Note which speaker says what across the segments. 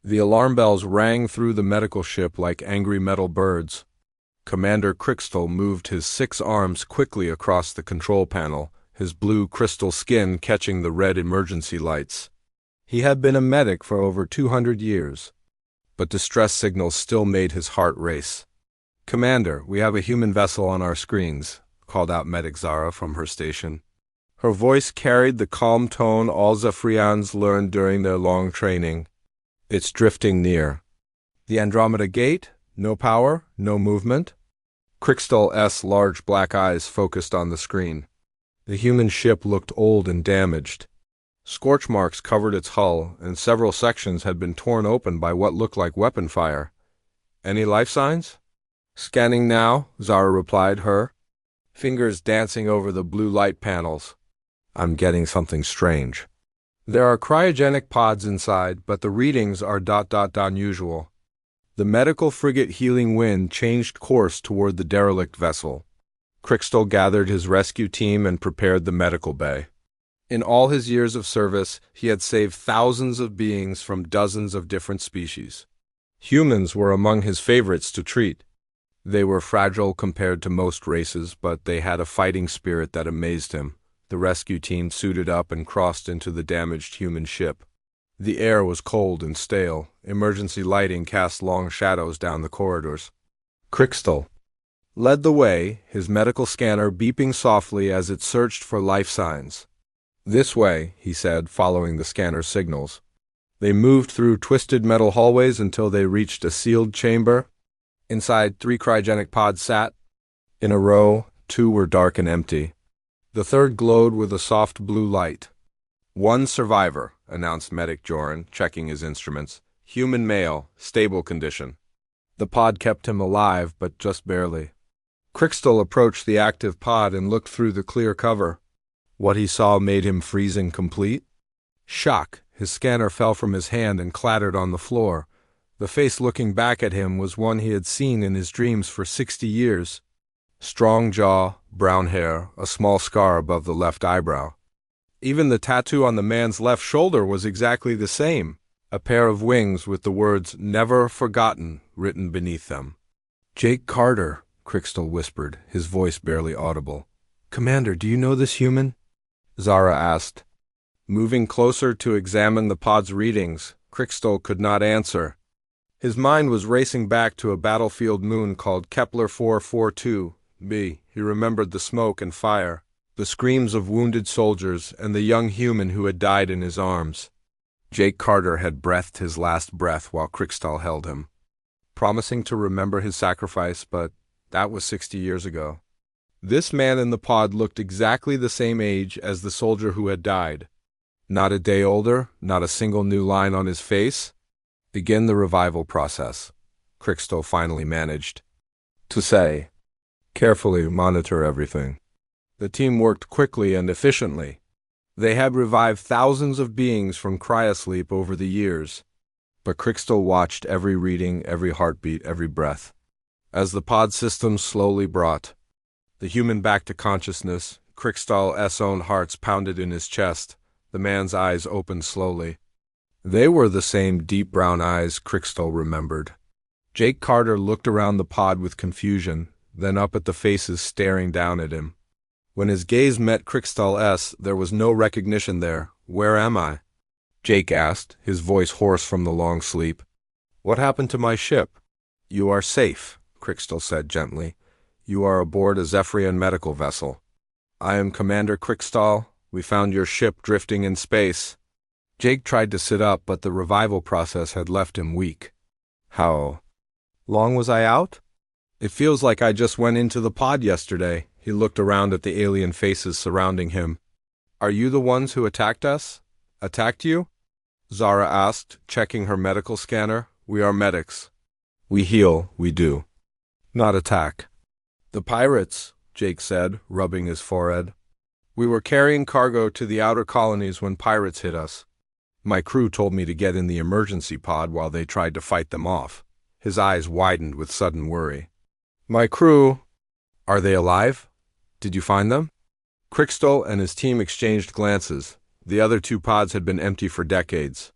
Speaker 1: The alarm bells rang through the medical ship like angry metal birds. Commander Crystal moved his 6 arms quickly across the control panel, his blue crystal skin catching the red emergency lights. He had been a medic for over 200 years, but distress signals still made his heart race. "Commander, we have a human vessel on our screens," called out Medic Zara from her station. Her voice carried the calm tone all Zephyrians learned during their long training. "It's drifting near." "The Andromeda Gate? No power? No movement?" Crystal's large black eyes focused on the screen. The human ship looked old and damaged. Scorch marks covered its hull, and several sections had been torn open by what looked like weapon fire. "Any life signs?" "Scanning now," Zara replied, her fingers dancing over the blue light panels. "I'm getting something strange. There are cryogenic pods inside, but the readings are unusual." The medical frigate Healing Wind changed course toward the derelict vessel. Crystal gathered his rescue team and prepared the medical bay. In all his years of service, he had saved thousands of beings from dozens of different species. Humans were among his favorites to treat. They were fragile compared to most races, but they had a fighting spirit that amazed him. The rescue team suited up and crossed into the damaged human ship. The air was cold and stale. Emergency lighting cast long shadows down the corridors. Crystal led the way, his medical scanner beeping softly as it searched for life signs. "This way," he said, following the scanner's signals. They moved through twisted metal hallways until they reached a sealed chamber. Inside, 3 cryogenic pods sat. In a row, 2 were dark and empty. The third glowed with a soft blue light. "One survivor," announced Medic Joran, checking his instruments. "Human male, stable condition." The pod kept him alive, but just barely. Crystal approached the active pod and looked through the clear cover. What he saw made him freezing complete. Shock. His scanner fell from his hand and clattered on the floor. The face looking back at him was one he had seen in his dreams for 60 years. Strong jaw, brown hair, a small scar above the left eyebrow. Even the tattoo on the man's left shoulder was exactly the same, a pair of wings with the words "Never Forgotten" written beneath them. "Jake Carter," Crystal whispered, his voice barely audible. "Commander, do you know this human?" Zara asked. Moving closer to examine the pod's readings, Crystal could not answer. His mind was racing back to a battlefield moon called Kepler 442b. He remembered the smoke and fire, the screams of wounded soldiers, and the young human who had died in his arms. Jake Carter had breathed his last breath while Crystal held him, promising to remember his sacrifice, but that was 60 years ago. This man in the pod looked exactly the same age as the soldier who had died. Not a day older, not a single new line on his face. "Begin the revival process," Crystal finally managed to say. "Carefully monitor everything." The team worked quickly and efficiently. They had revived thousands of beings from cryosleep over the years, but Crystal watched every reading, every heartbeat, every breath. As the pod system slowly brought the human back to consciousness, Crystal's own hearts pounded in his chest. The man's eyes opened slowly. They were the same deep brown eyes Crystal remembered. Jake Carter looked around the pod with confusion, then up at the faces staring down at him. When his gaze met Crystal's, there was no recognition there. "Where am I?" Jake asked, his voice hoarse from the long sleep. "What happened to my ship?" "You are safe," Crystal said gently. "You are aboard a Zephyrian medical vessel. I am Commander Crystal. We found your ship drifting in space." Jake tried to sit up, but the revival process had left him weak. "How long was I out?" "It feels like I just went into the pod yesterday." He looked around at the alien faces surrounding him. "Are you the ones who attacked us?" "Attacked you?" Zara asked, checking her medical scanner. "We are medics. We heal, we do. Not attack." "The pirates," Jake said, rubbing his forehead. "We were carrying cargo to the outer colonies when pirates hit us. My crew told me to get in the emergency pod while they tried to fight them off." His eyes widened with sudden worry. "My crew, are they alive? Did you find them?" Crystal and his team exchanged glances. The other 2 pods had been empty for decades.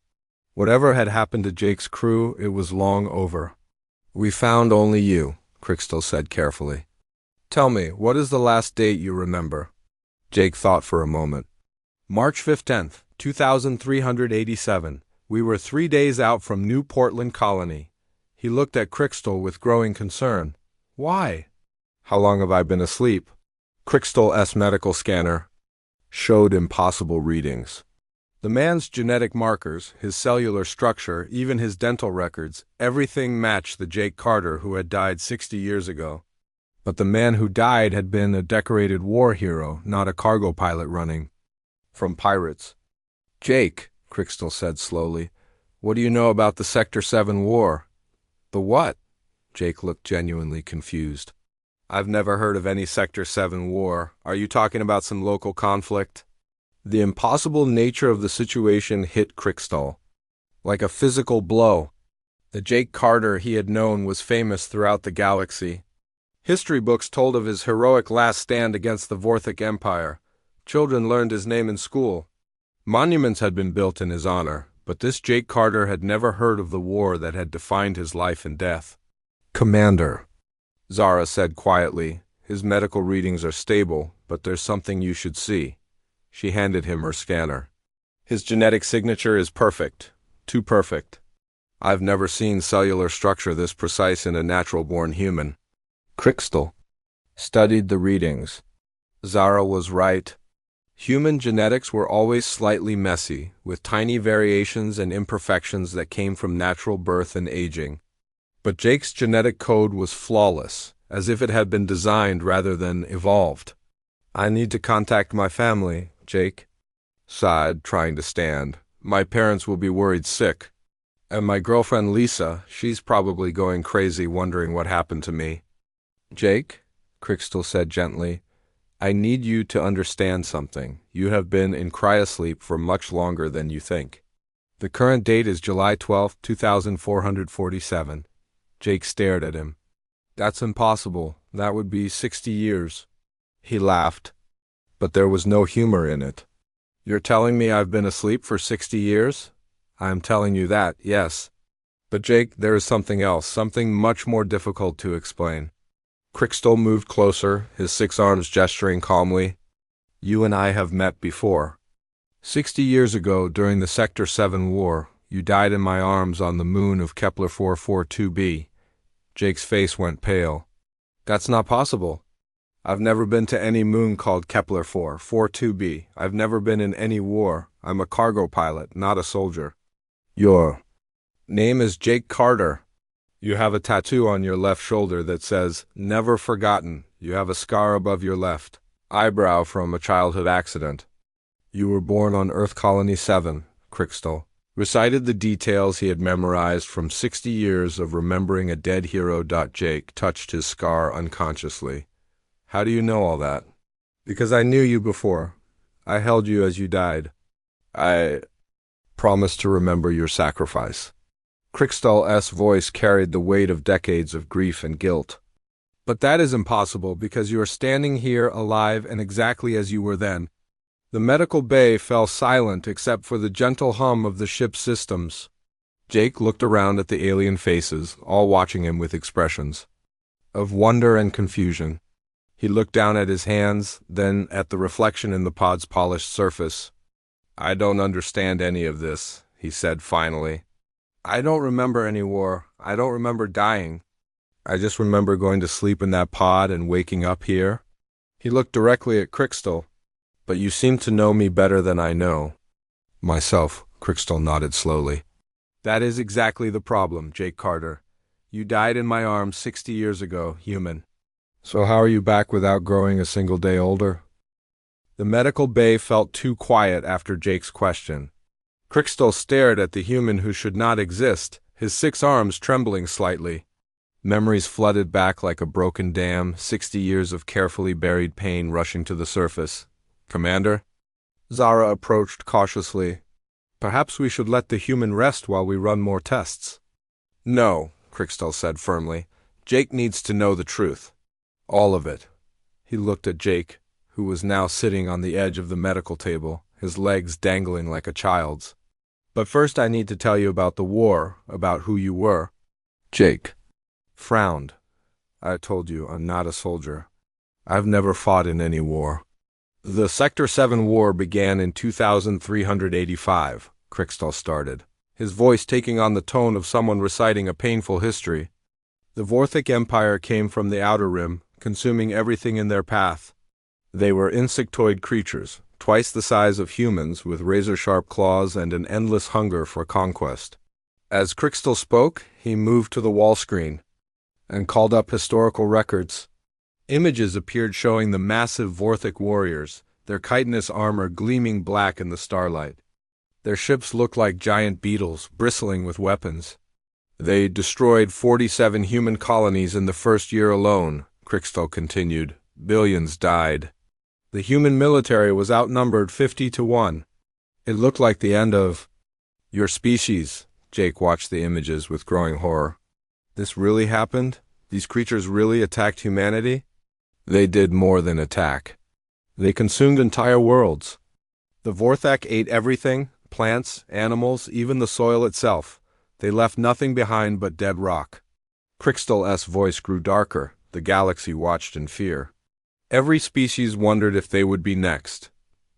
Speaker 1: Whatever had happened to Jake's crew, it was long over. We found only you, Crystal said carefully. Tell me, what is the last date you remember? Jake thought for a moment. March 15th, 2387. We were 3 days out from New Portland Colony. He looked at Crystal with growing concern. Why? How long have I been asleep? Crystal's medical scanner showed impossible readings. The man's genetic markers, his cellular structure, even his dental records, everything matched the Jake Carter who had died 60 years ago. But the man who died had been a decorated war hero, not a cargo pilot running from pirates. Jake, Crystal said slowly, what do you know about the Sector 7 war? The what? Jake looked genuinely confused. I've never heard of any Sector 7 war. Are you talking about some local conflict? The impossible nature of the situation hit Crystal like a physical blow. The Jake Carter he had known was famous throughout the galaxy. History books told of his heroic last stand against the Vorthic Empire. Children learned his name in school. Monuments had been built in his honor, but this Jake Carter had never heard of the war that had defined his life and death. Commander, Zara said quietly, his medical readings are stable, but there's something you should see. She handed him her scanner. His genetic signature is perfect. Too perfect. I've never seen cellular structure this precise in a natural-born human. Crystal studied the readings. Zara was right. Human genetics were always slightly messy, with tiny variations and imperfections that came from natural birth and aging. But Jake's genetic code was flawless, as if it had been designed rather than evolved. I need to contact my family, Jake sighed, trying to stand. My parents will be worried sick. And my girlfriend Lisa, she's probably going crazy wondering what happened to me. Jake, Crystal said gently, I need you to understand something. You have been in cryosleep for much longer than you think. The current date is July 12, 2447. Jake stared at him. That's impossible. That would be 60 years. He laughed, but there was no humor in it. You're telling me I've been asleep for 60 years? I'm telling you that, yes. But Jake, there is something else, something much more difficult to explain. Crystal moved closer, his 6 arms gesturing calmly. You and I have met before. 60 years ago, during the Sector 7 war, you died in my arms on the moon of Kepler 442b. Jake's face went pale. That's not possible. I've never been to any moon called Kepler 442b. I've never been in any war. I'm a cargo pilot, not a soldier. Your name is Jake Carter. You have a tattoo on your left shoulder that says, Never Forgotten. You have a scar above your left eyebrow from a childhood accident. You were born on Earth Colony 7, Crystal recited the details he had memorized from 60 years of remembering a dead hero. Jake touched his scar unconsciously. How do you know all that? Because I knew you before. I held you as you died. I promised to remember your sacrifice. Crystal's voice carried the weight of decades of grief and guilt. But that is impossible because you are standing here alive and exactly as you were then. The medical bay fell silent except for the gentle hum of the ship's systems. Jake looked around at the alien faces, all watching him with expressions of wonder and confusion. He looked down at his hands, then at the reflection in the pod's polished surface. I don't understand any of this, he said finally. I don't remember any war. I don't remember dying. I just remember going to sleep in that pod and waking up here. He looked directly at Crystal. But you seem to know me better than I know myself, Crystal nodded slowly. That is exactly the problem, Jake Carter. You died in my arms 60 years ago, human. So how are you back without growing a single day older? The medical bay felt too quiet after Jake's question. Crystal stared at the human who should not exist, his 6 arms trembling slightly. Memories flooded back like a broken dam, 60 years of carefully buried pain rushing to the surface. Commander? Zara approached cautiously. Perhaps we should let the human rest while we run more tests. No, Crystal said firmly. Jake needs to know the truth. All of it. He looked at Jake, who was now sitting on the edge of the medical table, his legs dangling like a child's. But first I need to tell you about the war, about who you were. Jake frowned. I told you, I'm not a soldier. I've never fought in any war. The Sector 7 war began in 2385, Crickstal started, his voice taking on the tone of someone reciting a painful history. The Vorthic Empire came from the Outer Rim, consuming everything in their path. They were insectoid creatures, twice the size of humans, with razor-sharp claws and an endless hunger for conquest. As Crickstal spoke, he moved to the wall screen and called up historical records. Images appeared showing the massive Vorthic warriors, their chitinous armor gleaming black in the starlight. Their ships looked like giant beetles, bristling with weapons. They destroyed 47 human colonies in the first year alone, Crickstal continued. Billions died. The human military was outnumbered 50-1. It looked like the end of your species. Jake watched the images with growing horror. This really happened? These creatures really attacked humanity? They did more than attack. They consumed entire worlds. The Vorthak ate everything, plants, animals, even the soil itself. They left nothing behind but dead rock. Crickstal's voice grew darker. The galaxy watched in fear. Every species wondered if they would be next.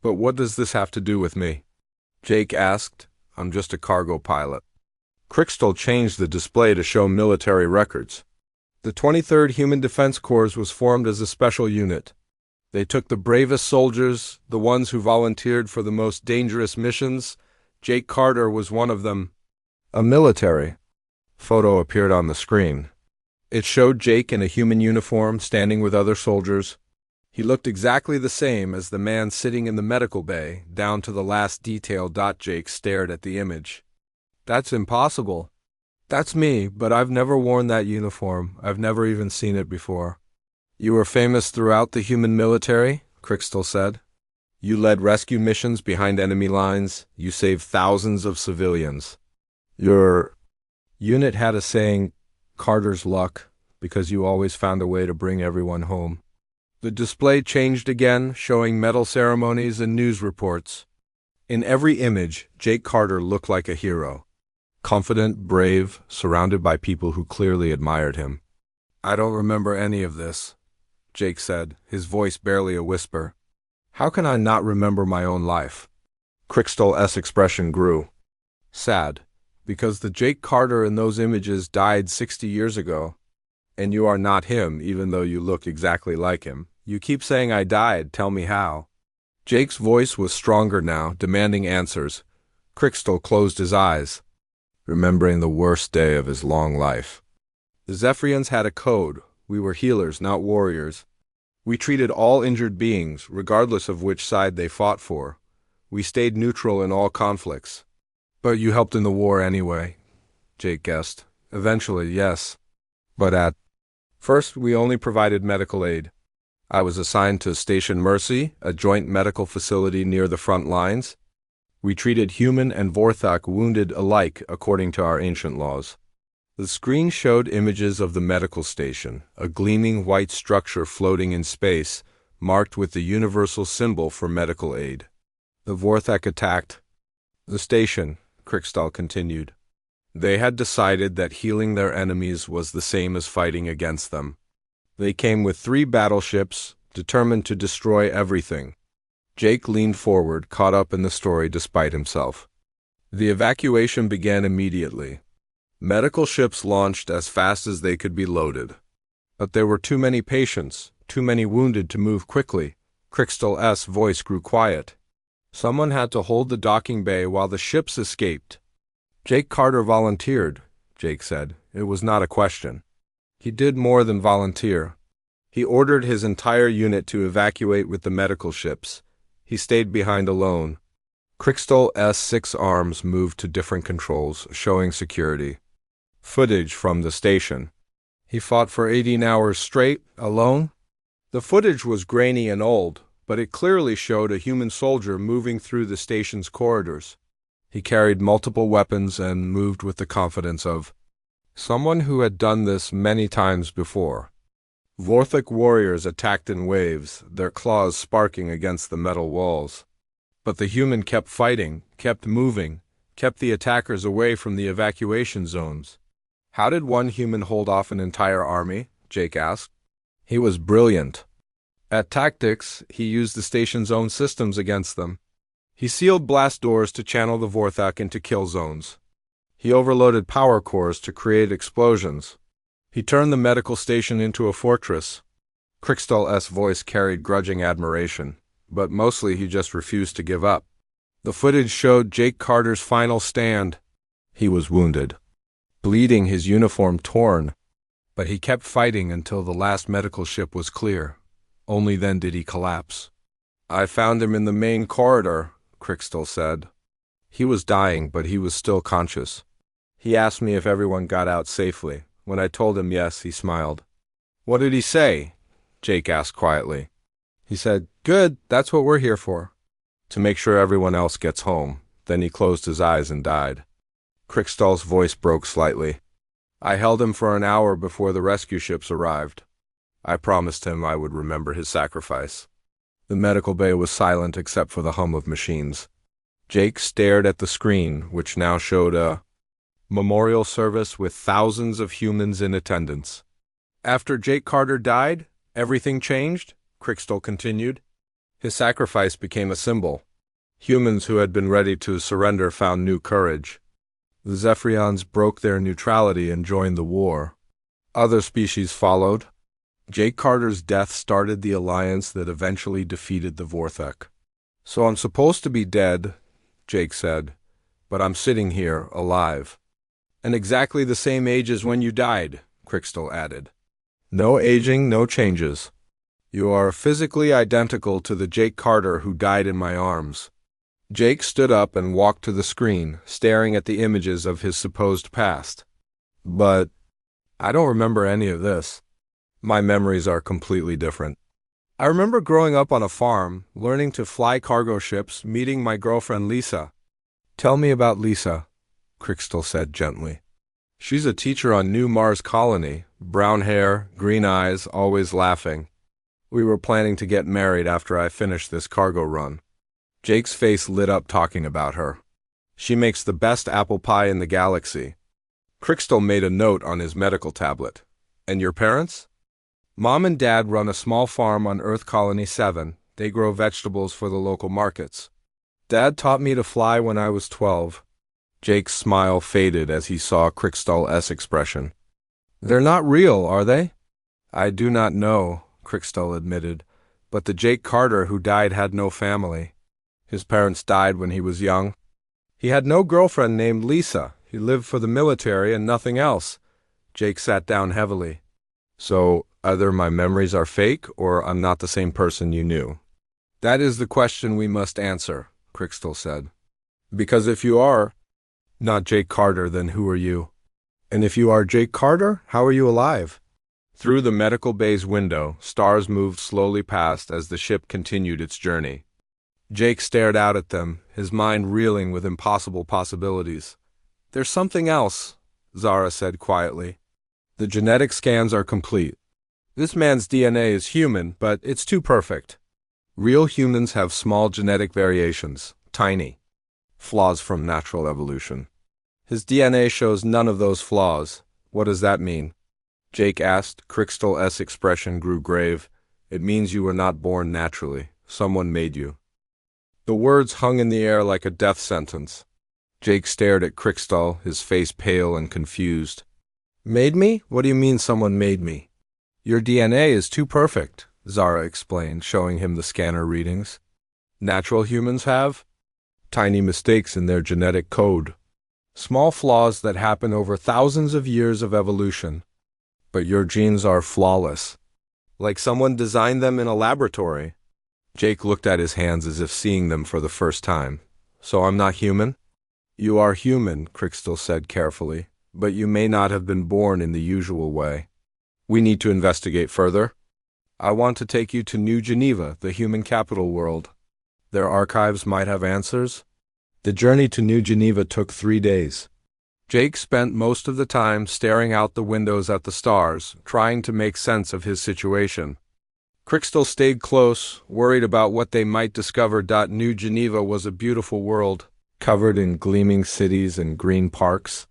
Speaker 1: But what does this have to do with me? Jake asked. I'm just a cargo pilot. Crickstal changed the display to show military records. The 23rd Human Defense Corps was formed as a special unit. They took the bravest soldiers, the ones who volunteered for the most dangerous missions. Jake Carter was one of them. A military photo appeared on the screen. It showed Jake in a human uniform standing with other soldiers. He looked exactly the same as the man sitting in the medical bay, down to the last detail. Jake stared at the image. That's impossible. That's me, but I've never worn that uniform. I've never even seen it before. You were famous throughout the human military, Crickstal said. You led rescue missions behind enemy lines. You saved thousands of civilians. Your unit had a saying, Carter's luck, because you always found a way to bring everyone home. The display changed again, showing medal ceremonies and news reports. In every image, Jake Carter looked like a hero. Confident, brave, surrounded by people who clearly admired him. I don't remember any of this, Jake said, his voice barely a whisper. How can I not remember my own life? Crickstal's expression grew. Sad, because the Jake Carter in those images died 60 years ago. And you are not him, even though you look exactly like him. You keep saying I died, tell me how. Jake's voice was stronger now, demanding answers. Crickstal closed his eyes, remembering the worst day of his long life. The Zephyrians had a code. We were healers, not warriors. We treated all injured beings, regardless of which side they fought for. We stayed neutral in all conflicts. But you helped in the war anyway, Jake guessed. Eventually, yes. But at first, we only provided medical aid. I was assigned to Station Mercy, a joint medical facility near the front lines. We treated human and Vorthak wounded alike according to our ancient laws. The screen showed images of the medical station, a gleaming white structure floating in space, marked with the universal symbol for medical aid. The Vorthak attacked the station, Crickstal continued. They had decided that healing their enemies was the same as fighting against them. They came with 3 battleships, determined to destroy everything. Jake leaned forward, caught up in the story despite himself. The evacuation began immediately. Medical ships launched as fast as they could be loaded. But there were too many patients, too many wounded to move quickly. Crickstal's voice grew quiet. Someone had to hold the docking bay while the ships escaped. Jake Carter volunteered, Jake said. It was not a question. He did more than volunteer. He ordered his entire unit to evacuate with the medical ships. He stayed behind alone. Crickstal's 6 arms moved to different controls, showing security. Footage from the station. He fought for 18 hours straight, alone? The footage was grainy and old, but it clearly showed a human soldier moving through the station's corridors. He carried multiple weapons and moved with the confidence of someone who had done this many times before. Vorthic warriors attacked in waves, their claws sparking against the metal walls. But the human kept fighting, kept moving. kept the attackers away from the evacuation zones. How did one human hold off an entire army? Jake asked. He was brilliant. At tactics, he used the station's own systems against them. He sealed blast doors to channel the Vorthak into kill zones. He overloaded power cores to create explosions. He turned the medical station into a fortress. Krikstal's voice carried grudging admiration, but mostly he just refused to give up. The footage showed Jake Carter's final stand. He was wounded, bleeding, his uniform torn, but he kept fighting until the last medical ship was clear. Only then did he collapse. I found him in the main corridor, Krikstal said. He was dying, but he was still conscious. He asked me if everyone got out safely. When I told him yes, he smiled. What did he say? Jake asked quietly. He said, "Good, that's what we're here for." To make sure everyone else gets home. Then he closed his eyes and died. Krikstal's voice broke slightly. I held him for an hour before the rescue ships arrived. I promised him I would remember his sacrifice. The medical bay was silent except for the hum of machines. Jake stared at the screen, which now showed a memorial service with thousands of humans in attendance. After Jake Carter died, everything changed, Krikstal continued. His sacrifice became a symbol. Humans who had been ready to surrender found new courage. The Zephyrians broke their neutrality and joined the war. Other species followed. Jake Carter's death started the alliance that eventually defeated the Vorthak. So I'm supposed to be dead, Jake said, but I'm sitting here, alive. And exactly the same age as when you died, Krikstal added. No aging, no changes. You are physically identical to the Jake Carter who died in my arms. Jake stood up and walked to the screen, staring at the images of his supposed past. But I don't remember any of this. My memories are completely different. I remember growing up on a farm, learning to fly cargo ships, meeting my girlfriend Lisa. Tell me about Lisa, Krikstal said gently. She's a teacher on New Mars Colony, brown hair, green eyes, always laughing. We were planning to get married after I finished this cargo run. Jake's face lit up talking about her. She makes the best apple pie in the galaxy. Krikstal made a note on his medical tablet. And your parents? Mom and Dad run a small farm on Earth Colony 7. They grow vegetables for the local markets. Dad taught me to fly when I was 12. Jake's smile faded as he saw Krikstal's expression. They're not real, are they? I do not know, Krikstal admitted, but the Jake Carter who died had no family. His parents died when he was young. He had no girlfriend named Lisa. He lived for the military and nothing else. Jake sat down heavily. So, either my memories are fake or I'm not the same person you knew. That is the question we must answer, Krikstal said. Because if you are not Jake Carter, then who are you? And if you are Jake Carter, how are you alive? Through the medical bay's window, stars moved slowly past as the ship continued its journey. Jake stared out at them, his mind reeling with impossible possibilities. There's something else, Zara said quietly. The genetic scans are complete. This man's DNA is human, but it's too perfect. Real humans have small genetic variations, tiny. Flaws from natural evolution. His DNA shows none of those flaws. What does that mean? Jake asked. Krikstal's expression grew grave. It means you were not born naturally. Someone made you. The words hung in the air like a death sentence. Jake stared at Krikstal, his face pale and confused. Made me? What do you mean someone made me? Your DNA is too perfect, Zara explained, showing him the scanner readings. Natural humans have tiny mistakes in their genetic code. Small flaws that happen over thousands of years of evolution. But your genes are flawless. Like someone designed them in a laboratory. Jake looked at his hands as if seeing them for the first time. So I'm not human? You are human, Krikstal said carefully, but you may not have been born in the usual way. We need to investigate further. I want to take you to New Geneva, the human capital world. Their archives might have answers. The journey to New Geneva took 3 days. Jake spent most of the time staring out the windows at the stars, trying to make sense of his situation. Krikstal stayed close, worried about what they might discover. New Geneva was a beautiful world, covered in gleaming cities and green parks.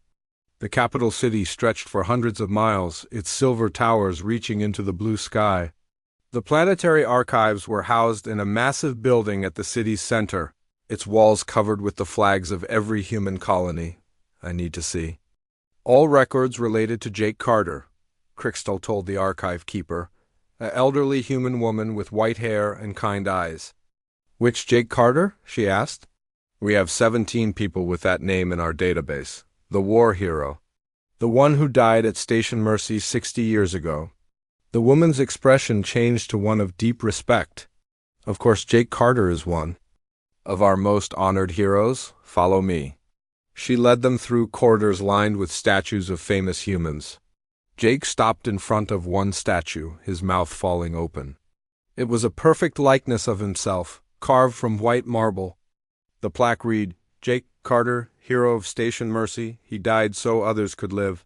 Speaker 1: The capital city stretched for hundreds of miles, its silver towers reaching into the blue sky. The planetary archives were housed in a massive building at the city's center, its walls covered with the flags of every human colony. I need to see. All records related to Jake Carter, Crystal told the archive keeper, an elderly human woman with white hair and kind eyes. Which Jake Carter? She asked. We have 17 people with that name in our database. The war hero. The one who died at Station Mercy 60 years ago. The woman's expression changed to one of deep respect. Of course, Jake Carter is one of our most honored heroes. Follow me. She led them through corridors lined with statues of famous humans. Jake stopped in front of one statue, his mouth falling open. It was a perfect likeness of himself, carved from white marble. The plaque read, Jake Carter, hero of Station Mercy. He died so others could live.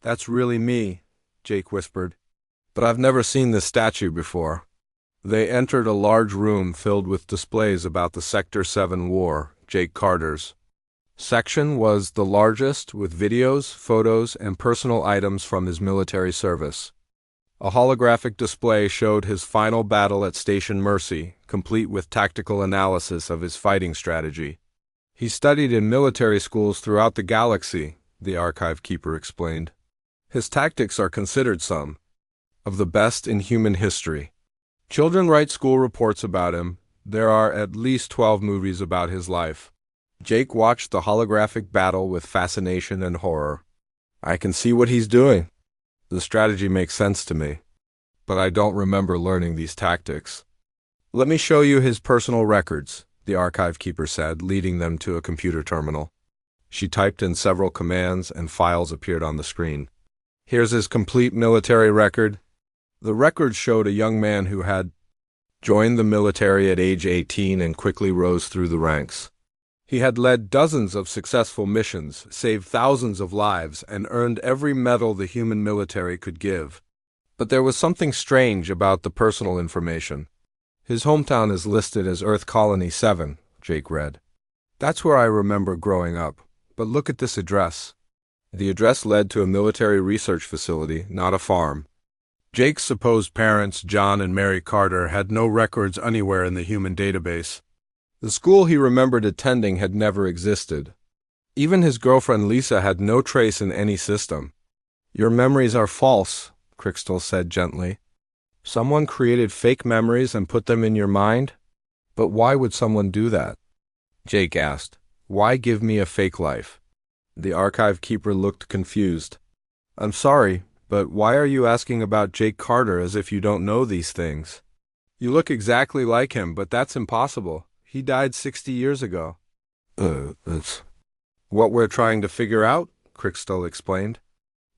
Speaker 1: That's really me, Jake whispered. But I've never seen this statue before. They entered a large room filled with displays about the Sector 7 war, Jake Carter's section was the largest, with videos, photos, and personal items from his military service. A holographic display showed his final battle at Station Mercy, complete with tactical analysis of his fighting strategy. He studied in military schools throughout the galaxy, the archive keeper explained. His tactics are considered some of the best in human history. Children write school reports about him. There are at least 12 movies about his life. Jake watched the holographic battle with fascination and horror. I can see what he's doing. The strategy makes sense to me, but I don't remember learning these tactics. Let me show you his personal records, the archive keeper said, leading them to a computer terminal. She typed in several commands and files appeared on the screen. Here's his complete military record. The record showed a young man who had joined the military at age 18 and quickly rose through the ranks. He had led dozens of successful missions, saved thousands of lives, and earned every medal the human military could give. But there was something strange about the personal information. His hometown is listed as Earth Colony 7, Jake read. That's where I remember growing up, but look at this address. The address led to a military research facility, not a farm. Jake's supposed parents, John and Mary Carter, had no records anywhere in the human database. The school he remembered attending had never existed. Even his girlfriend Lisa had no trace in any system. Your memories are false, Crystal said gently. Someone created fake memories and put them in your mind? But why would someone do that? Jake asked. Why give me a fake life? The archive keeper looked confused. I'm sorry, but why are you asking about Jake Carter as if you don't know these things? You look exactly like him, but that's impossible. He died 60 years ago. That's what we're trying to figure out, Crystal explained.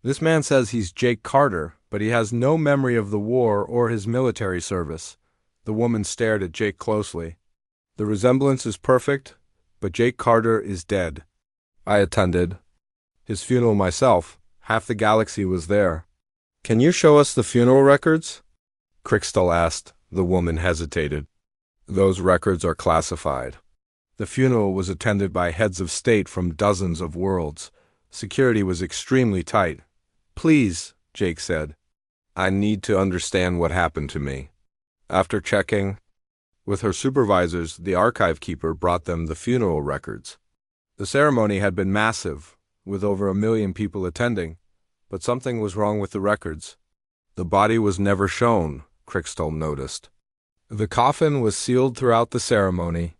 Speaker 1: This man says he's Jake Carter, but he has no memory of the war or his military service. The woman stared at Jake closely. The resemblance is perfect, but Jake Carter is dead. I attended his funeral myself. Half the galaxy was there. Can you show us the funeral records? Crystal asked. The woman hesitated. Those records are classified. The funeral was attended by heads of state from dozens of worlds. Security was extremely tight. Please, Jake said. I need to understand what happened to me. After checking with her supervisors, the archive keeper brought them the funeral records. The ceremony had been massive, with over 1 million people attending, but something was wrong with the records. The body was never shown, Crystal noticed. The coffin was sealed throughout the ceremony.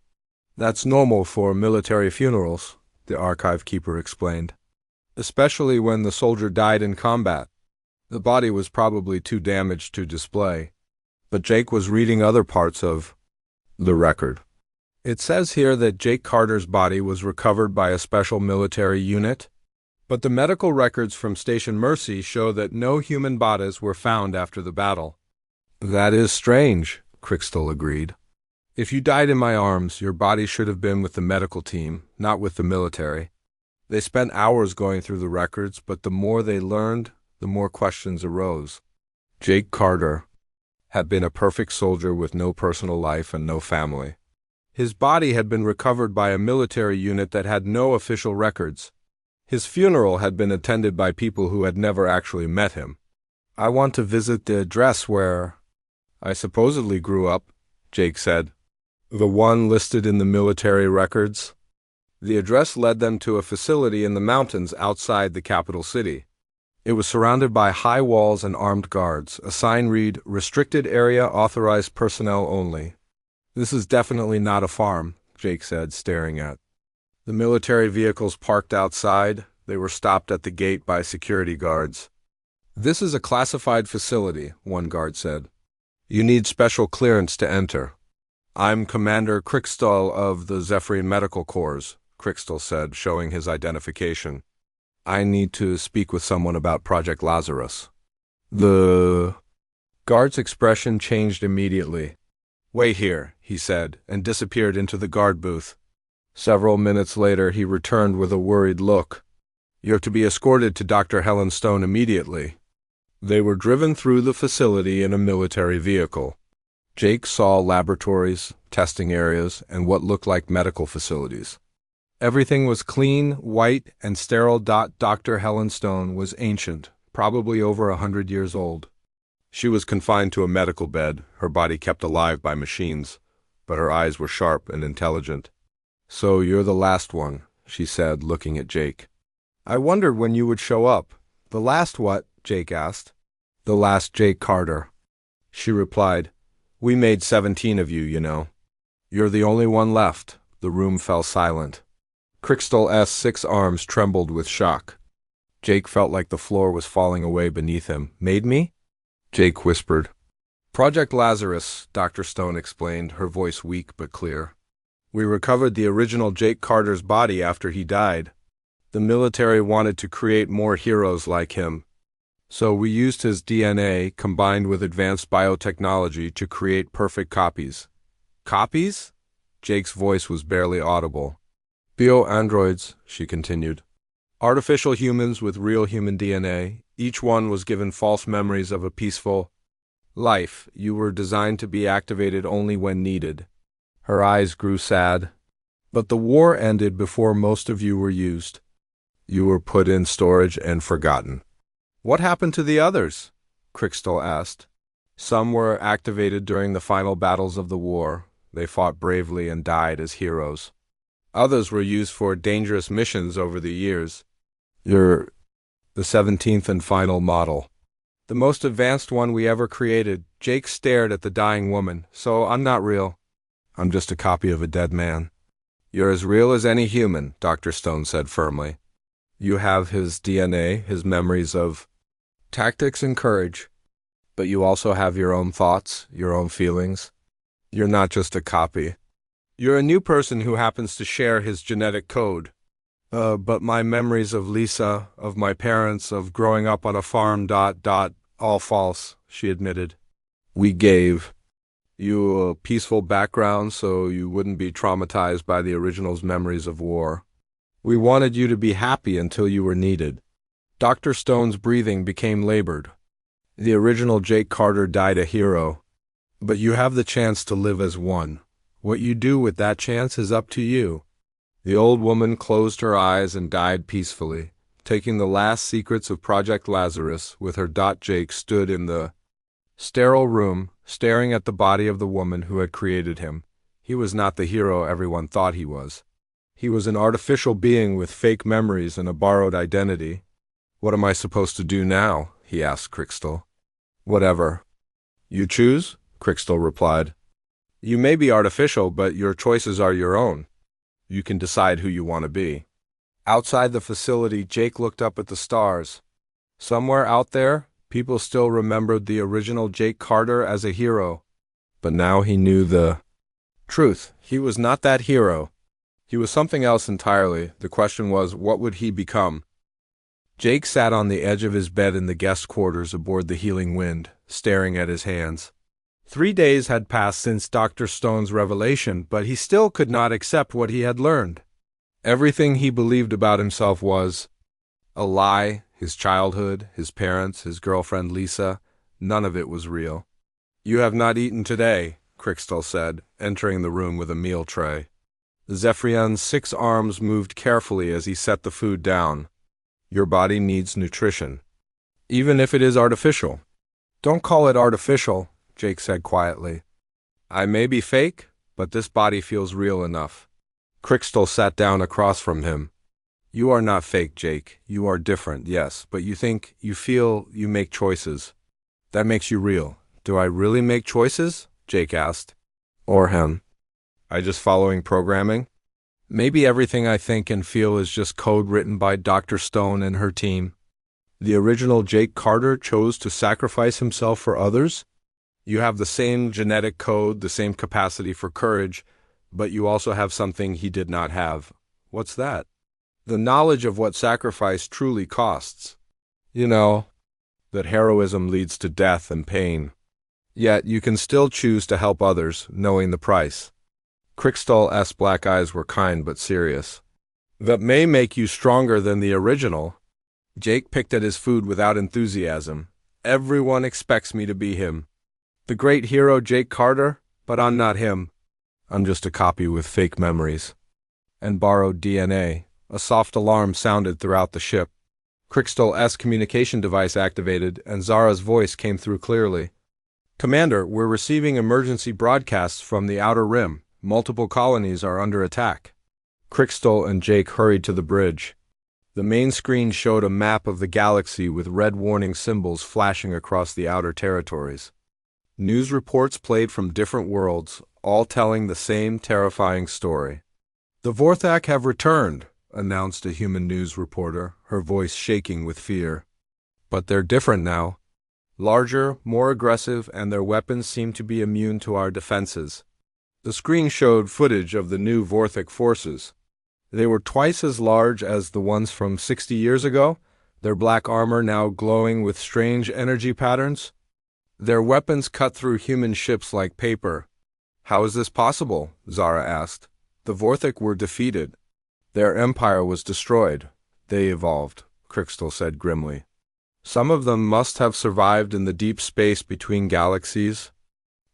Speaker 1: That's normal for military funerals, the archive keeper explained. Especially when the soldier died in combat. The body was probably too damaged to display. But Jake was reading other parts of the record. It says here that Jake Carter's body was recovered by a special military unit, but the medical records from Station Mercy show that no human bodies were found after the battle. That is strange, Crystal agreed. If you died in my arms, your body should have been with the medical team, not with the military. They spent hours going through the records, but the more they learned, the more questions arose. Jake Carter had been a perfect soldier with no personal life and no family. His body had been recovered by a military unit that had no official records. His funeral had been attended by people who had never actually met him. "I want to visit the address where I supposedly grew up," Jake said. "The one listed in the military records?" The address led them to a facility in the mountains outside the capital city. It was surrounded by high walls and armed guards. A sign read, "Restricted area, authorized personnel only." "This is definitely not a farm," Jake said, staring at the military vehicles parked outside. They were stopped at the gate by security guards. "This is a classified facility," one guard said. "You need special clearance to enter." "I'm Commander Crickstall of the Zephyrian Medical Corps," Crickstall said, showing his identification. "I need to speak with someone about Project Lazarus." The guard's expression changed immediately. "Wait here," he said, and disappeared into the guard booth. Several minutes later, he returned with a worried look. "You're to be escorted to Dr. Helen Stone immediately." They were driven through the facility in a military vehicle. Jake saw laboratories, testing areas, and what looked like medical facilities. Everything was clean, white, and sterile. Dr. Helen Stone was ancient, probably over 100 years old. She was confined to a medical bed, her body kept alive by machines, but her eyes were sharp and intelligent. "So you're the last one," she said, looking at Jake. "I wondered when you would show up." "The last what?" Jake asked. "The last Jake Carter." She replied, "We made 17 of you, you know. You're the only one left." The room fell silent. Crickstall's 6 arms trembled with shock. Jake felt like the floor was falling away beneath him. "Made me?" Jake whispered. "Project Lazarus," Dr. Stone explained, her voice weak but clear. "We recovered the original Jake Carter's body after he died. The military wanted to create more heroes like him. So we used his DNA combined with advanced biotechnology to create perfect copies." "Copies?" Jake's voice was barely audible. "Bio-androids," she continued. "Artificial humans with real human DNA. Each one was given false memories of a peaceful life. You were designed to be activated only when needed." Her eyes grew sad. "But the war ended before most of you were used. You were put in storage and forgotten." "What happened to the others?" Crickstall asked. "Some were activated during the final battles of the war. They fought bravely and died as heroes. Others were used for dangerous missions over the years. You're the 17th and final model. The most advanced one we ever created." Jake stared at the dying woman. "So I'm not real. I'm just a copy of a dead man." "You're as real as any human," Dr. Stone said firmly. "You have his DNA, his memories of tactics and courage. But you also have your own thoughts, your own feelings. You're not just a copy. You're a new person who happens to share his genetic code." But my memories of Lisa, of my parents, of growing up on a farm, all false," she admitted. "We gave you a peaceful background so you wouldn't be traumatized by the original's memories of war. We wanted you to be happy until you were needed." Dr. Stone's breathing became labored. "The original Jake Carter died a hero, but you have the chance to live as one. What you do with that chance is up to you." The old woman closed her eyes and died peacefully, taking the last secrets of Project Lazarus with her. Jake stood in the sterile room, staring at the body of the woman who had created him. He was not the hero everyone thought he was. He was an artificial being with fake memories and a borrowed identity. "What am I supposed to do now?" he asked Crickstall. "Whatever you choose," Crickstall replied. "You may be artificial, but your choices are your own. You can decide who you want to be." Outside the facility, Jake looked up at the stars. Somewhere out there, people still remembered the original Jake Carter as a hero. But now he knew the truth. He was not that hero. He was something else entirely. The question was, what would he become? Jake sat on the edge of his bed in the guest quarters aboard the Healing Wind, staring at his hands. 3 days had passed since Dr. Stone's revelation, but he still could not accept what he had learned. Everything he believed about himself was a lie. His childhood, his parents, his girlfriend Lisa, none of it was real. "You have not eaten today," Crystal said, entering the room with a meal tray. Zephyrian's 6 arms moved carefully as he set the food down. Your body needs nutrition, even if it is artificial. Don't call it artificial, Jake said quietly. I may be fake, but this body feels real enough. Crystal sat down across from him. You are not fake, Jake. You are different, yes, but you think, you feel, you make choices. That makes you real. Do I really make choices? Jake asked. Or him. I just following programming? Maybe everything I think and feel is just code written by Dr. Stone and her team. The original Jake Carter chose to sacrifice himself for others? You have the same genetic code, the same capacity for courage, but you also have something he did not have. What's that? The knowledge of what sacrifice truly costs. You know, that heroism leads to death and pain. Yet you can still choose to help others, knowing the price. Crystal's black eyes were kind but serious. That may make you stronger than the original. Jake picked at his food without enthusiasm. Everyone expects me to be him. The great hero Jake Carter, but I'm not him. I'm just a copy with fake memories. And borrowed DNA. A soft alarm sounded throughout the ship. Crystal's communication device activated, and Zara's voice came through clearly. Commander, we're receiving emergency broadcasts from the Outer Rim. Multiple colonies are under attack. Crystal and Jake hurried to the bridge. The main screen showed a map of the galaxy with red warning symbols flashing across the outer territories. News reports played from different worlds, all telling the same terrifying story. The Vorthak have returned, announced a human news reporter, her voice shaking with fear. But they're different now. Larger, more aggressive, and their weapons seem to be immune to our defenses. The screen showed footage of the new Vorthak forces. They were twice as large as the ones from 60 years ago, their black armor now glowing with strange energy patterns. Their weapons cut through human ships like paper. How is this possible? Zara asked. The Vorthak were defeated. Their empire was destroyed. They evolved, Crystal said grimly. Some of them must have survived in the deep space between galaxies.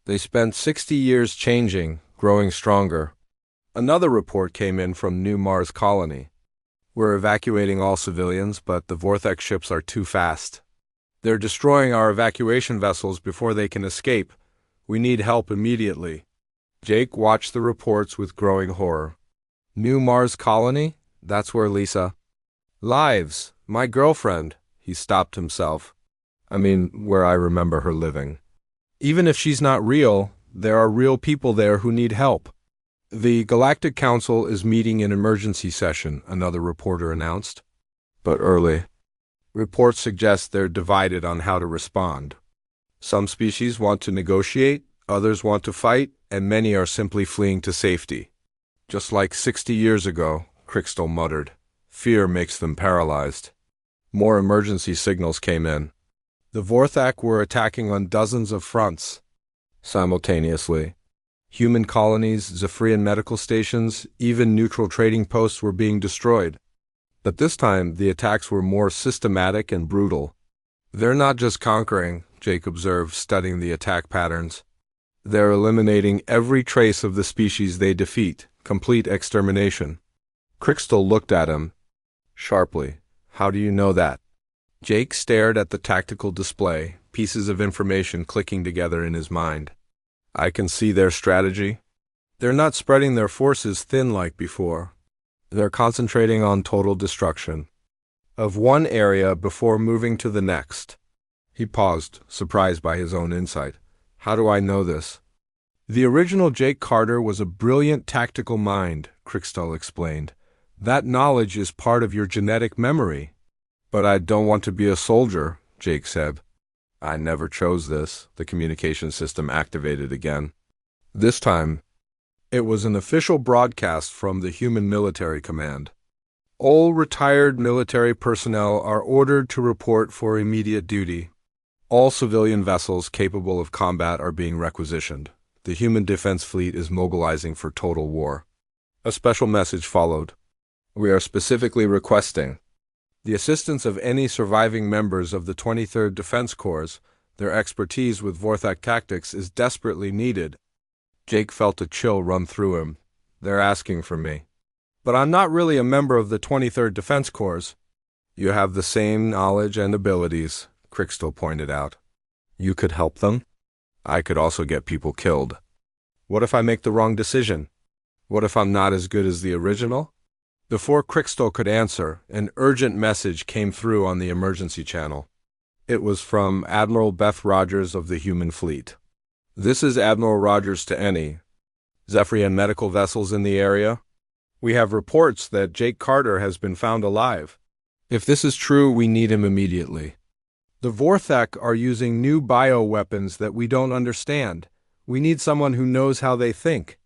Speaker 1: They spent 60 years changing, growing stronger. Another report came in from New Mars Colony. We're evacuating all civilians, but the Vorthak ships are too fast. They're destroying our evacuation vessels before they can escape. We need help immediately. Jake watched the reports with growing horror. New Mars Colony? That's where Lisa lives. My girlfriend. He stopped himself. Where I remember her living. Even if she's not real, there are real people there who need help. The Galactic Council is meeting in emergency session, another reporter announced. But early. Reports suggest they're divided on how to respond. Some species want to negotiate, others want to fight, and many are simply fleeing to safety. Just like 60 years ago, Crystal muttered. Fear makes them paralyzed. More emergency signals came in. The Vorthak were attacking on dozens of fronts. Simultaneously. Human colonies, Zephyrian medical stations, even neutral trading posts were being destroyed. But this time, the attacks were more systematic and brutal. They're not just conquering, Jake observed, studying the attack patterns. They're eliminating every trace of the species they defeat, complete extermination. Crystal looked at him sharply. How do you know that? Jake stared at the tactical display, pieces of information clicking together in his mind. I can see their strategy. They're not spreading their forces thin like before. They're concentrating on total destruction of one area before moving to the next. He paused, surprised by his own insight. How do I know this? The original Jake Carter was a brilliant tactical mind, Crystal explained. That knowledge is part of your genetic memory. But I don't want to be a soldier, Jake said. I never chose this. The communication system activated again. This time, it was an official broadcast from the Human Military Command. All retired military personnel are ordered to report for immediate duty. All civilian vessels capable of combat are being requisitioned. The Human Defense Fleet is mobilizing for total war. A special message followed. We are specifically requesting the assistance of any surviving members of the 23rd Defense Corps. Their expertise with Vorthak tactics is desperately needed. Jake felt a chill run through him. They're asking for me. But I'm not really a member of the 23rd Defense Corps. You have the same knowledge and abilities, Crystal pointed out. You could help them. I could also get people killed. What if I make the wrong decision? What if I'm not as good as the original? Before Crystal could answer, an urgent message came through on the emergency channel. It was from Admiral Beth Rogers of the Human Fleet. This is Admiral Rogers to any Zephyrian medical vessels in the area. We have reports that Jake Carter has been found alive. If this is true, we need him immediately. The Vorthek are using new bioweapons that we don't understand. We need someone who knows how they think.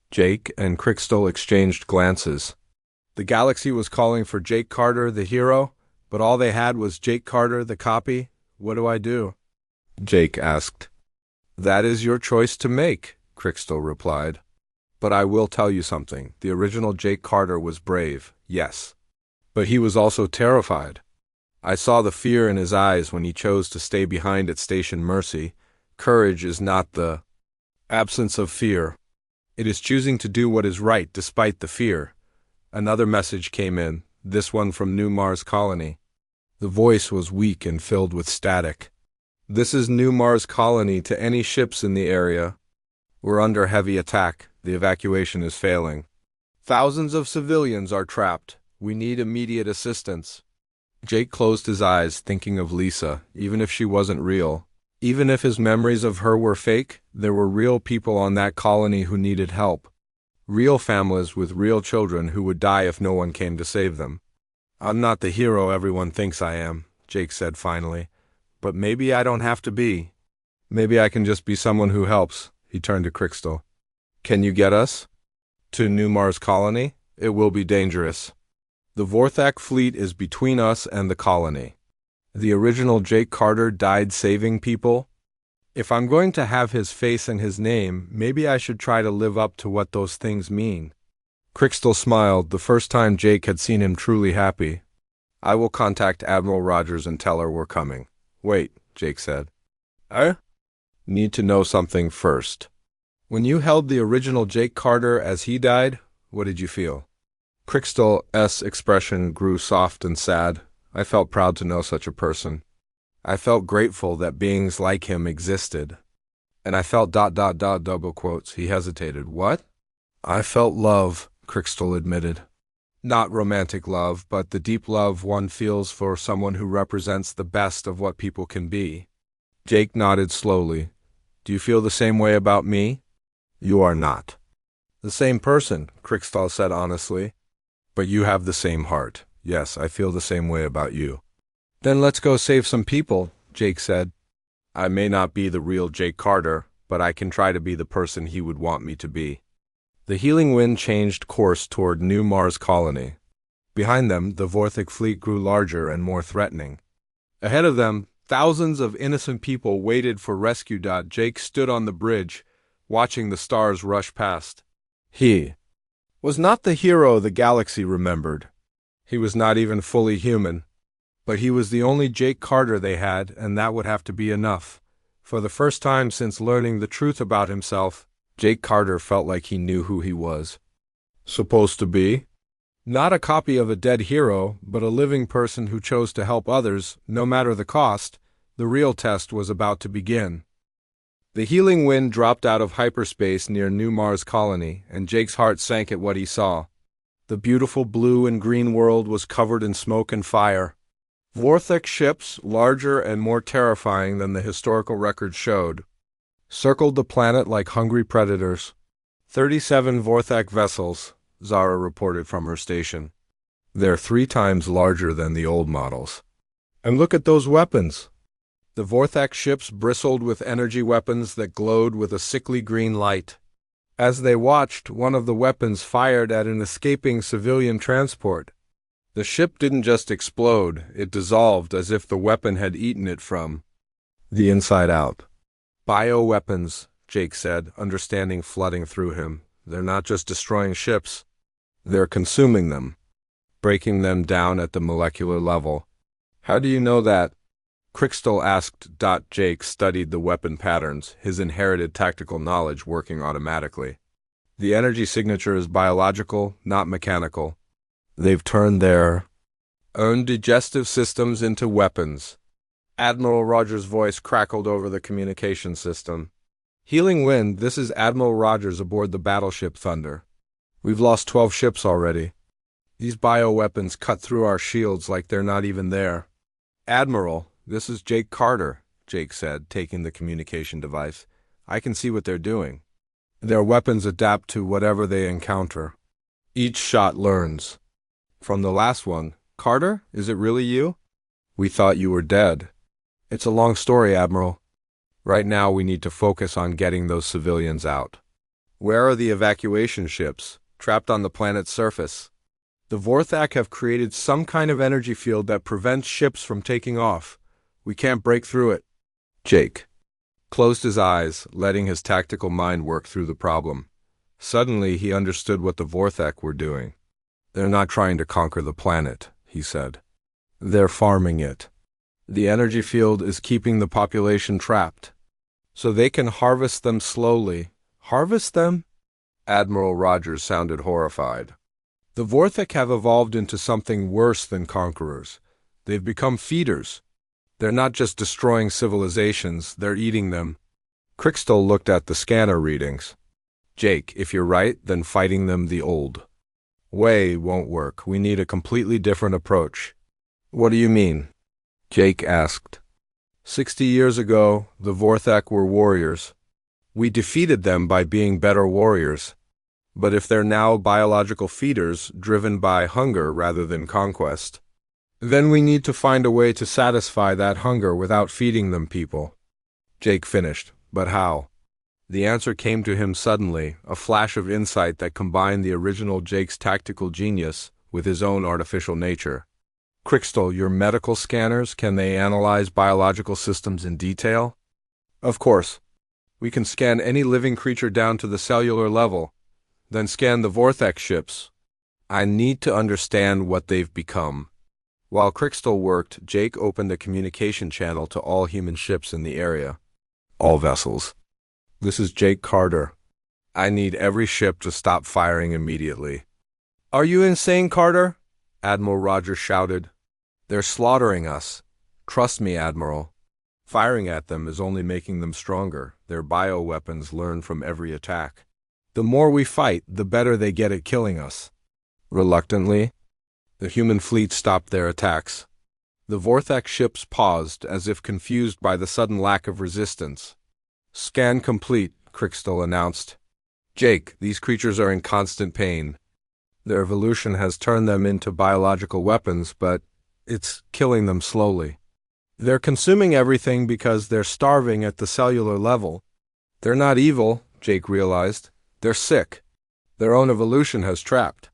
Speaker 1: Jake and Crystal exchanged glances. The galaxy was calling for Jake Carter, the hero, but all they had was Jake Carter, the copy. What do I do? Jake asked. That is your choice to make, Crystal replied. But I will tell you something. The original Jake Carter was brave, yes. But he was also terrified. I saw the fear in his eyes when he chose to stay behind at Station Mercy. Courage is not the absence of fear. It is choosing to do what is right despite the fear. Another message came in, this one from New Mars Colony. The voice was weak and filled with static. This is New Mars Colony to any ships in the area. We're under heavy attack. The evacuation is failing. Thousands of civilians are trapped. We need immediate assistance. Jake closed his eyes, thinking of Lisa, even if she wasn't real. Even if his memories of her were fake, there were real people on that colony who needed help. Real families with real children who would die if no one came to save them. I'm not the hero everyone thinks I am, Jake said finally. But maybe I don't have to be. Maybe I can just be someone who helps. He turned to Crystal. Can you get us to New Mars Colony? It will be dangerous. The Vorthak fleet is between us and the colony. The original Jake Carter died saving people. If I'm going to have his face and his name, maybe I should try to live up to what those things mean. Crystal smiled, the first time Jake had seen him truly happy. I will contact Admiral Rogers and tell her we're coming. Wait, Jake said. Need to know something first. When you held the original Jake Carter as he died, what did you feel? Crystal's expression grew soft and sad. I felt proud to know such a person. I felt grateful that beings like him existed. And I felt ... double quotes. He hesitated. What? I felt love, Crystal admitted. Not romantic love, but the deep love one feels for someone who represents the best of what people can be. Jake nodded slowly. Do you feel the same way about me? You are not. The same person, Crystal said honestly. But you have the same heart. Yes, I feel the same way about you. Then let's go save some people, Jake said. I may not be the real Jake Carter, but I can try to be the person he would want me to be. The healing wind changed course toward New Mars Colony. Behind them, the Vorthak fleet grew larger and more threatening. Ahead of them, thousands of innocent people waited for rescue. Jake stood on the bridge, watching the stars rush past. He was not the hero the galaxy remembered. He was not even fully human. But he was the only Jake Carter they had, and that would have to be enough. For the first time since learning the truth about himself, Jake Carter felt like he knew who he was. Supposed to be? Not a copy of a dead hero, but a living person who chose to help others, no matter the cost. The real test was about to begin. The healing wind dropped out of hyperspace near New Mars Colony, and Jake's heart sank at what he saw. The beautiful blue and green world was covered in smoke and fire. Vorthak ships, larger and more terrifying than the historical record showed, circled the planet like hungry predators. 37 Vorthak vessels, Zara reported from her station. They're 3 times larger than the old models. And look at those weapons. The Vorthak ships bristled with energy weapons that glowed with a sickly green light. As they watched, one of the weapons fired at an escaping civilian transport. The ship didn't just explode, it dissolved as if the weapon had eaten it from the inside out. Bioweapons, Jake said, understanding flooding through him. They're not just destroying ships. They're consuming them, breaking them down at the molecular level. How do you know that? Crystal asked. Jake studied the weapon patterns, his inherited tactical knowledge working automatically. The energy signature is biological, not mechanical. They've turned their own digestive systems into weapons. Admiral Rogers' voice crackled over the communication system. Healing Wind, this is Admiral Rogers aboard the battleship Thunder. We've lost 12 ships already. These bioweapons cut through our shields like they're not even there. Admiral, this is Jake Carter, Jake said, taking the communication device. I can see what they're doing. Their weapons adapt to whatever they encounter. Each shot learns. From the last one, Carter, is it really you? We thought you were dead. It's a long story, Admiral. Right now we need to focus on getting those civilians out. Where are the evacuation ships, trapped on the planet's surface? The Vorthak have created some kind of energy field that prevents ships from taking off. We can't break through it. Jake closed his eyes, letting his tactical mind work through the problem. Suddenly he understood what the Vorthak were doing. They're not trying to conquer the planet, he said. They're farming it. The energy field is keeping the population trapped, so they can harvest them slowly. Harvest them? Admiral Rogers sounded horrified. The Vorthak have evolved into something worse than conquerors. They've become feeders. They're not just destroying civilizations, they're eating them. Crystal looked at the scanner readings. Jake, if you're right, then fighting them the old way won't work. We need a completely different approach. What do you mean? Jake asked. 60 years ago, the Vorthak were warriors. We defeated them by being better warriors. But if they're now biological feeders, driven by hunger rather than conquest, then we need to find a way to satisfy that hunger without feeding them people. Jake finished. But how? The answer came to him suddenly, a flash of insight that combined the original Jake's tactical genius with his own artificial nature. Crystal, your medical scanners, can they analyze biological systems in detail? Of course. We can scan any living creature down to the cellular level, then scan the Vorthak ships. I need to understand what they've become. While Crystal worked, Jake opened a communication channel to all human ships in the area. All vessels. This is Jake Carter. I need every ship to stop firing immediately. Are you insane, Carter? Admiral Rogers shouted. They're slaughtering us. Trust me, Admiral. Firing at them is only making them stronger. Their bioweapons learn from every attack. The more we fight, the better they get at killing us. Reluctantly, the human fleet stopped their attacks. The Vorthak ships paused, as if confused by the sudden lack of resistance. Scan complete, Crystal announced. Jake, these creatures are in constant pain. Their evolution has turned them into biological weapons, but it's killing them slowly. They're consuming everything because they're starving at the cellular level. They're not evil, Jake realized. They're sick. Their own evolution has trapped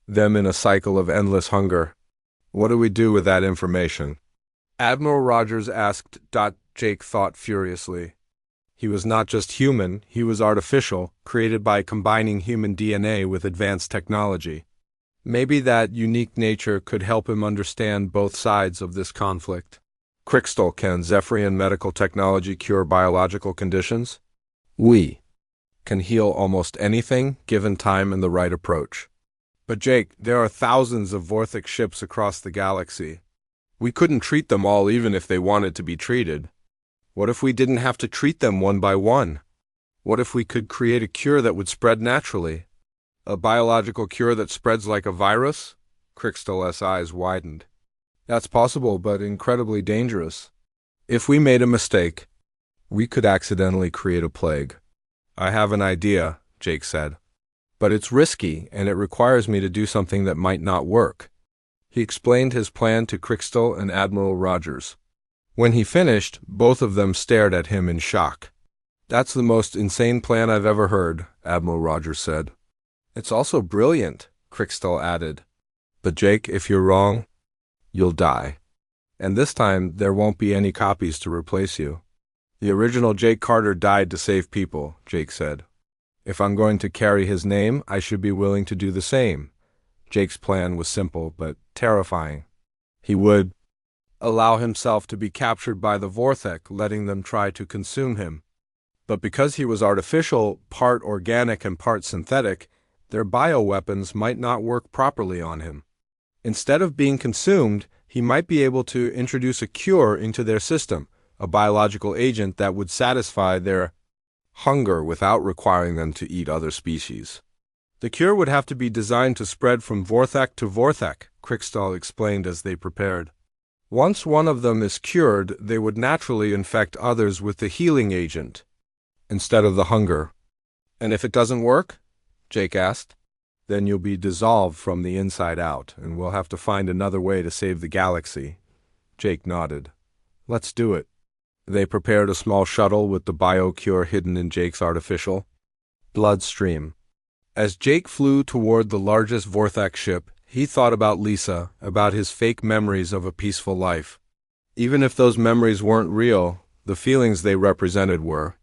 Speaker 1: them in a cycle of endless hunger. What do we do with that information? Admiral Rogers asked. Jake thought furiously. He was not just human, he was artificial, created by combining human DNA with advanced technology. Maybe that unique nature could help him understand both sides of this conflict. Crystal, can Zephyrian medical technology cure biological conditions? We can heal almost anything, given time and the right approach. But Jake, there are thousands of Vorthak ships across the galaxy. We couldn't treat them all even if they wanted to be treated. What if we didn't have to treat them one by one? What if we could create a cure that would spread naturally? A biological cure that spreads like a virus? Crystal's eyes widened. That's possible, but incredibly dangerous. If we made a mistake, we could accidentally create a plague. I have an idea, Jake said. But it's risky, and it requires me to do something that might not work. He explained his plan to Crystal and Admiral Rogers. When he finished, both of them stared at him in shock. That's the most insane plan I've ever heard, Admiral Rogers said. It's also brilliant, Crystal added. But Jake, if you're wrong, you'll die. And this time, there won't be any copies to replace you. The original Jake Carter died to save people, Jake said. If I'm going to carry his name, I should be willing to do the same. Jake's plan was simple, but terrifying. He would allow himself to be captured by the Vorthek, letting them try to consume him. But because he was artificial, part organic and part synthetic, their bioweapons might not work properly on him. Instead of being consumed, he might be able to introduce a cure into their system, a biological agent that would satisfy their hunger without requiring them to eat other species. The cure would have to be designed to spread from Vorthek to Vorthek, Krikstal explained as they prepared. Once one of them is cured, they would naturally infect others with the healing agent instead of the hunger. And if it doesn't work? Jake asked. Then you'll be dissolved from the inside out, and we'll have to find another way to save the galaxy. Jake nodded. Let's do it. They prepared a small shuttle with the bio-cure hidden in Jake's artificial bloodstream. As Jake flew toward the largest Vorthek ship, he thought about Lisa, about his fake memories of a peaceful life. Even if those memories weren't real, the feelings they represented were.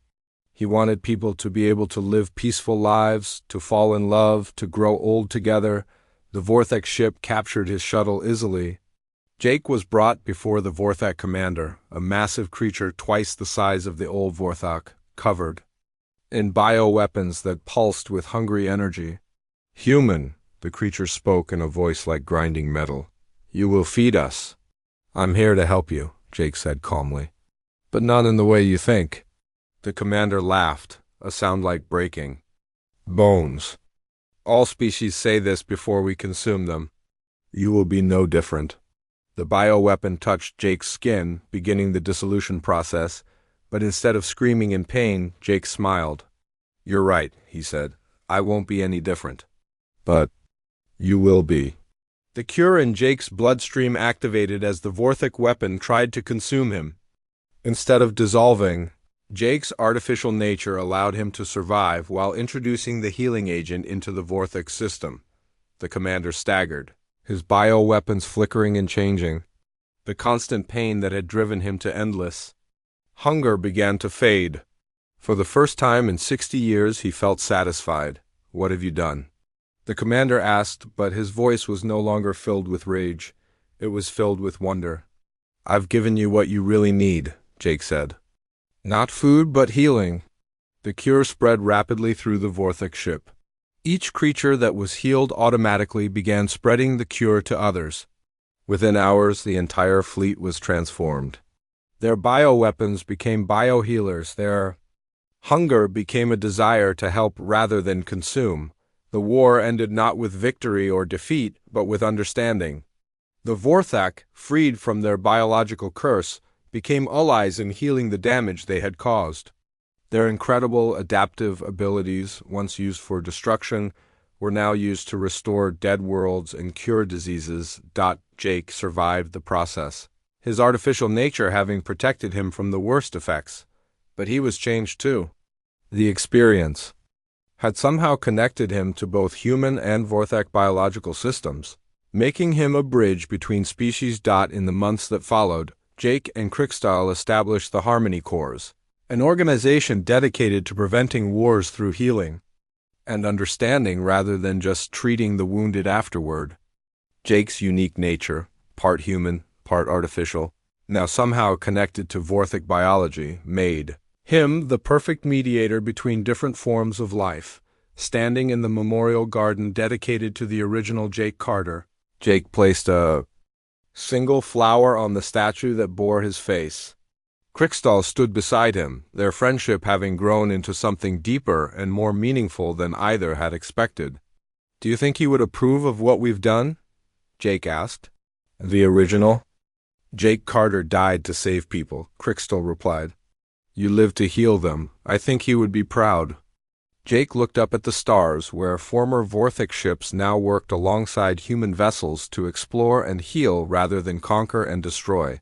Speaker 1: He wanted people to be able to live peaceful lives, to fall in love, to grow old together. The Vorthek ship captured his shuttle easily. Jake was brought before the Vorthek commander, a massive creature twice the size of the old Vorthok, covered in bioweapons that pulsed with hungry energy. Human, the creature spoke in a voice like grinding metal. You will feed us. I'm here to help you, Jake said calmly. But not in the way you think. The commander laughed, a sound like breaking bones. All species say this before we consume them. You will be no different. The bioweapon touched Jake's skin, beginning the dissolution process, but instead of screaming in pain, Jake smiled. You're right, he said. I won't be any different. But you will be. The cure in Jake's bloodstream activated as the Vorthek weapon tried to consume him. Instead of dissolving, Jake's artificial nature allowed him to survive while introducing the healing agent into the Vorthek system. The commander staggered, his bioweapons flickering and changing. The constant pain that had driven him to endless hunger began to fade. For the first time in 60 years, he felt satisfied. What have you done? The commander asked, but his voice was no longer filled with rage. It was filled with wonder. I've given you what you really need, Jake said. Not food, but healing. The cure spread rapidly through the Vorthek ship. Each creature that was healed automatically began spreading the cure to others. Within hours, the entire fleet was transformed. Their bioweapons became biohealers. Their hunger became a desire to help rather than consume. The war ended not with victory or defeat, but with understanding. The Vorthek, freed from their biological curse, became allies in healing the damage they had caused. Their incredible adaptive abilities, once used for destruction, were now used to restore dead worlds and cure diseases. Jake survived the process, his artificial nature having protected him from the worst effects. But he was changed too. The experience had somehow connected him to both human and Vorthek biological systems, making him a bridge between species. In the months that followed, Jake and Krikstal established the Harmony Corps, an organization dedicated to preventing wars through healing and understanding rather than just treating the wounded afterward. Jake's unique nature, part human, part artificial, now somehow connected to Vorthek biology, made him the perfect mediator between different forms of life. Standing in the memorial garden dedicated to the original Jake Carter, Jake placed a single flower on the statue that bore his face. Krikstal stood beside him, their friendship having grown into something deeper and more meaningful than either had expected. Do you think he would approve of what we've done? Jake asked. The original? Jake Carter died to save people, Krikstal replied. You lived to heal them. I think he would be proud. Jake looked up at the stars, where former Vorthek ships now worked alongside human vessels to explore and heal rather than conquer and destroy.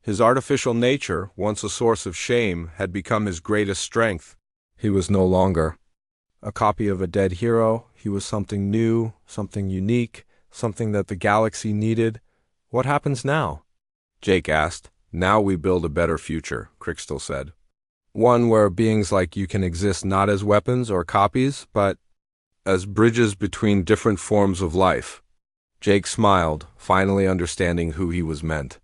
Speaker 1: His artificial nature, once a source of shame, had become his greatest strength. He was no longer a copy of a dead hero. He was something new, something unique, something that the galaxy needed. What happens now? Jake asked. Now we build a better future, Krikstal said. One where beings like you can exist not as weapons or copies, but as bridges between different forms of life. Jake smiled, finally understanding who he was meant.